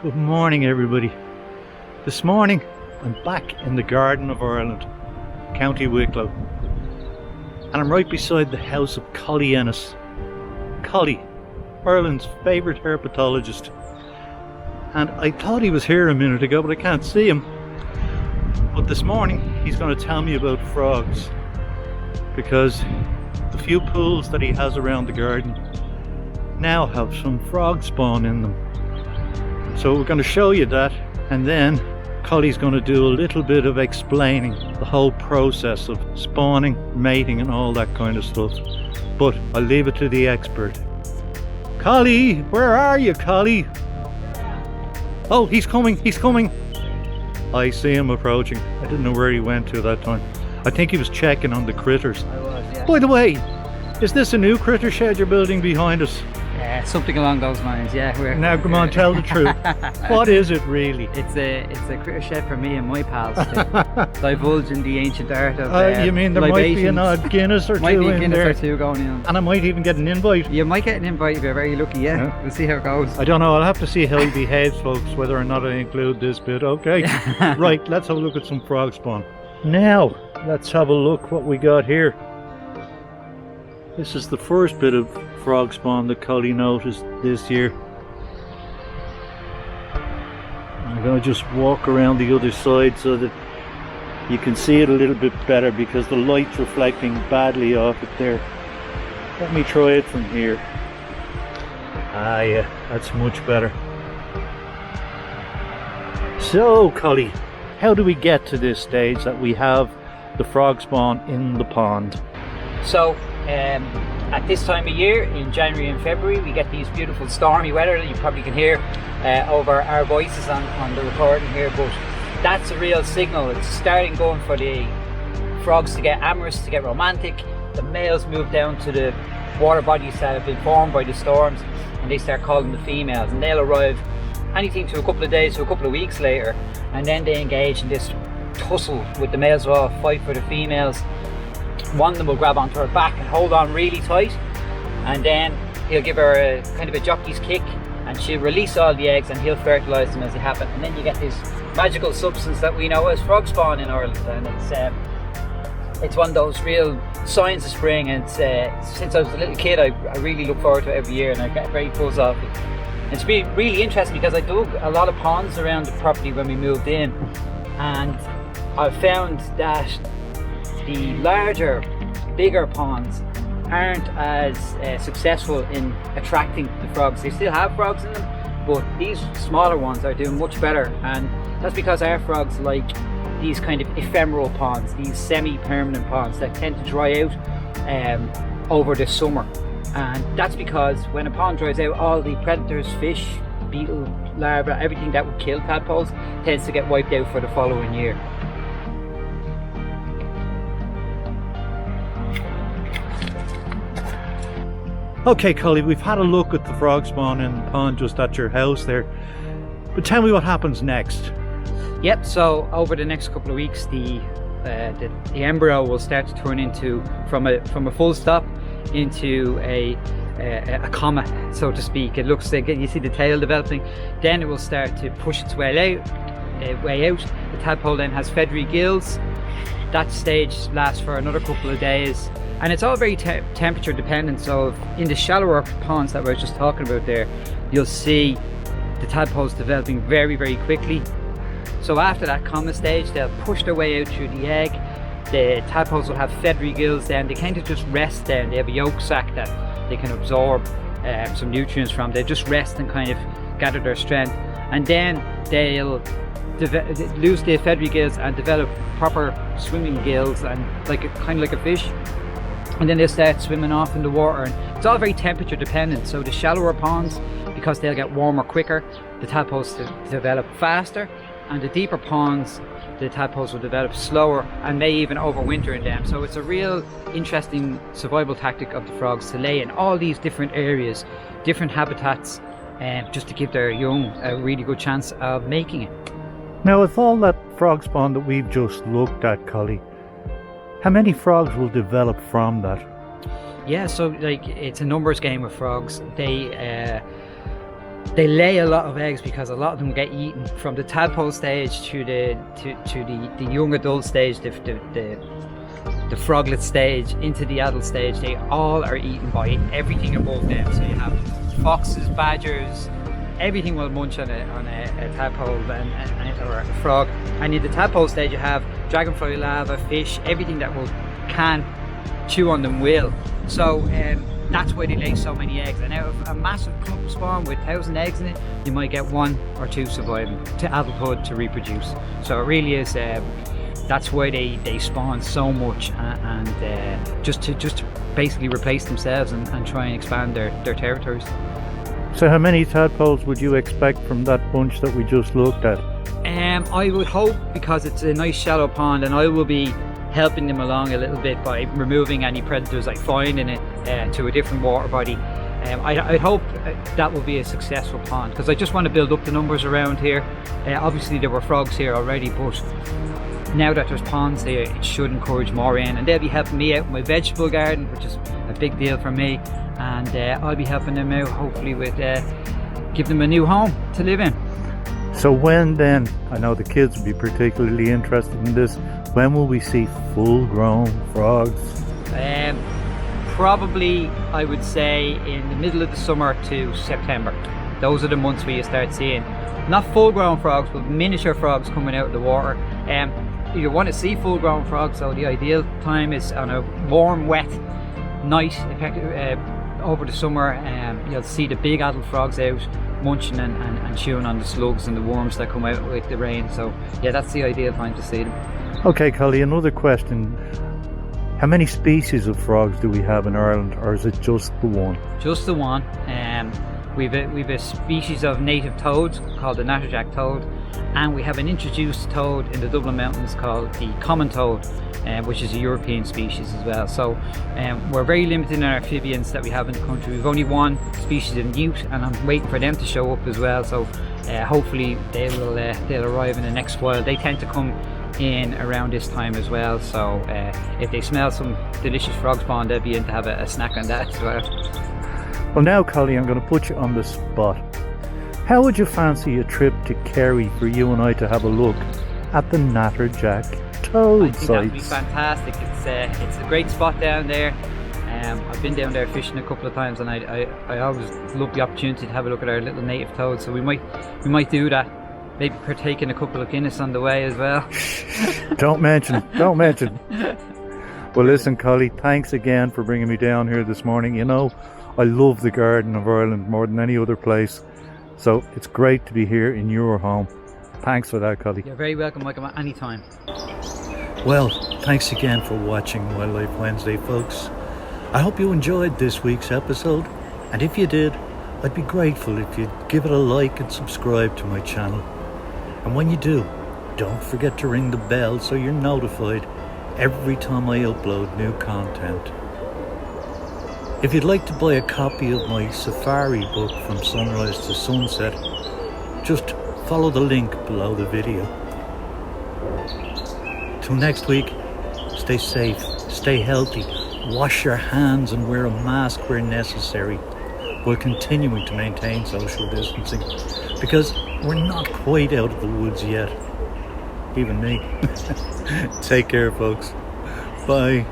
Good morning, everybody. This morning I'm back in the Garden of Ireland, County Wicklow, and I'm right beside the house of Collie Ennis. Collie, Ireland's favourite herpetologist, and I thought he was here a minute ago, but I can't see him. But this morning he's going to tell me about frogs, because the few pools that he has around the garden now have some frog spawn in them. So we're going to show you that, and then Collie's going to do a little bit of explaining the whole process of spawning, mating and all that kind of stuff. But I'll leave it to the expert. Collie, where are you, Collie? Oh, he's coming, he's coming. I see him approaching. I didn't know where he went to that time. I think he was checking on the critters. I was, yeah. By the way, is this a new critter shed you're building behind us? Something along those lines, yeah. Now come on, tell the truth. What is it really? It's a critter shed for me and my pals to divulge in the ancient art of you mean there might be an odd Guinness or might two be a in Guinness there? or two going on. And I might even get an invite. You might get an invite if you're very lucky, yeah. We'll see how it goes. I don't know, I'll have to see how he behaves, folks, whether or not I include this bit, okay? Right, let's have a look at some frog spawn. Now, let's have a look what we got here. This is the first bit of frog spawn that Collie noticed this year. I'm going to just walk around the other side so that you can see it a little bit better, because the light's reflecting badly off it there. Let me try it from here. Ah yeah, that's much better. So Collie, how do we get to this stage that we have the frog spawn in the pond? So, at this time of year, in January and February, we get these beautiful stormy weather that you probably can hear over our voices on the recording here, but that's a real signal. It's starting going for the frogs to get amorous, to get romantic. The males move down to the water bodies that have been formed by the storms, and they start calling the females, and they'll arrive anything to a couple of days to a couple of weeks later, and then they engage in this tussle with the males. Will fight for the females. One of them will grab onto her back and hold on really tight, and then he'll give her a kind of a jockey's kick, and she'll release all the eggs and he'll fertilise them as they happen, and then you get this magical substance that we know as frog spawn in Ireland. And it's one of those real signs of spring, and since I was a little kid I really look forward to it every year, and I get very buzz off it. And it's been really interesting because I dug a lot of ponds around the property when we moved in, and I found that the larger, bigger ponds aren't as successful in attracting the frogs. They still have frogs in them, but these smaller ones are doing much better, and that's because our frogs like these kind of ephemeral ponds, these semi-permanent ponds that tend to dry out over the summer. And that's because when a pond dries out, all the predators, fish, beetle, larvae, everything that would kill tadpoles tends to get wiped out for the following year. Okay, Collie, we've had a look at the frog spawn in the pond just at your house there, but tell me what happens next. Yep, so over the next couple of weeks the embryo will start to turn into from a full stop into a comma, so to speak. It looks like you see the tail developing, then it will start to push its way out. The tadpole then has feathery gills. That stage lasts for another couple of days. And it's all very temperature dependent, so in the shallower ponds that we were just talking about there, you'll see the tadpoles developing very, very quickly. So after that comma stage, they'll push their way out through the egg. The tadpoles will have feathery gills then. They kind of just rest there, and they have a yolk sac that they can absorb some nutrients from. They just rest and kind of gather their strength. And then they'll lose the feathery gills and develop proper swimming gills, and kind of like a fish. And then they'll start swimming off in the water, and it's all very temperature dependent. So the shallower ponds, because they'll get warmer quicker, the tadpoles develop faster, and the deeper ponds, the tadpoles will develop slower and may even overwinter in them. So it's a real interesting survival tactic of the frogs to lay in all these different areas, different habitats, just to give their young a really good chance of making it. Now, with all that frog spawn that we've just looked at, Collie, how many frogs will develop from that? Yeah, so it's a numbers game with frogs. They They lay a lot of eggs because a lot of them get eaten from the tadpole stage to the young adult stage, the froglet stage into the adult stage. They all are eaten by everything above them. So you have foxes, badgers, everything will munch on a tadpole or a frog. And in the tadpole stage you have dragonfly larvae, fish, everything that can chew on them will. So that's why they lay so many eggs. And out of a massive clump spawn with 1,000 eggs in it, you might get 1 or 2 surviving to adulthood to reproduce. So it really is. That's why they spawn so much, and just to basically replace themselves and try and expand their territories. So how many tadpoles would you expect from that bunch that we just looked at? I would hope, because it's a nice shallow pond, and I will be helping them along a little bit by removing any predators I find in it to a different water body. I'd hope that will be a successful pond, because I just want to build up the numbers around here. Obviously there were frogs here already, but now that there's ponds here, it should encourage more in, and they'll be helping me out with my vegetable garden, which is a big deal for me, and I'll be helping them out hopefully with give them a new home to live in. So when then, I know the kids will be particularly interested in this, when will we see full-grown frogs? Probably, I would say, in the middle of the summer to September. Those are the months where you start seeing, not full-grown frogs, but miniature frogs coming out of the water. You want to see full-grown frogs, so the ideal time is on a warm, wet night, over the summer. You'll see the big adult frogs out munching and chewing on the slugs and the worms that come out with the rain. So yeah, that's the ideal time to see them. Okay, Collie, another question. How many species of frogs do we have in Ireland, or is it just the one? Just the one. We've a species of native toads called the natterjack toad, and we have an introduced toad in the Dublin Mountains called the common toad, which is a European species as well. So we're very limited in our amphibians that we have in the country. We've only 1 species of newt, and I'm waiting for them to show up as well. So hopefully they'll arrive in the next while. They tend to come in around this time as well. So if they smell some delicious frog spawn, they'll be in to have a snack on that as well. Well now, Collie, I'm going to put you on the spot. How would you fancy a trip to Kerry for you and I to have a look at the natterjack toad sites? That would be fantastic. It's a great spot down there. I've been down there fishing a couple of times, and I always love the opportunity to have a look at our little native toads. So we might do that. Maybe partake in a couple of Guinness on the way as well. Don't mention. Well, listen, Collie, thanks again for bringing me down here this morning. You know, I love the Garden of Ireland more than any other place. So it's great to be here in your home. Thanks for that, Collie. You're very welcome, Michael, anytime. Well, thanks again for watching Wildlife Wednesday, folks. I hope you enjoyed this week's episode, and if you did, I'd be grateful if you'd give it a like and subscribe to my channel. And when you do, don't forget to ring the bell so you're notified every time I upload new content. If you'd like to buy a copy of my safari book From Sunrise to Sunset, just follow the link below the video. Till next week, stay safe, stay healthy, wash your hands and wear a mask where necessary, while continuing to maintain social distancing, because we're not quite out of the woods yet. Even me. Take care, folks. Bye.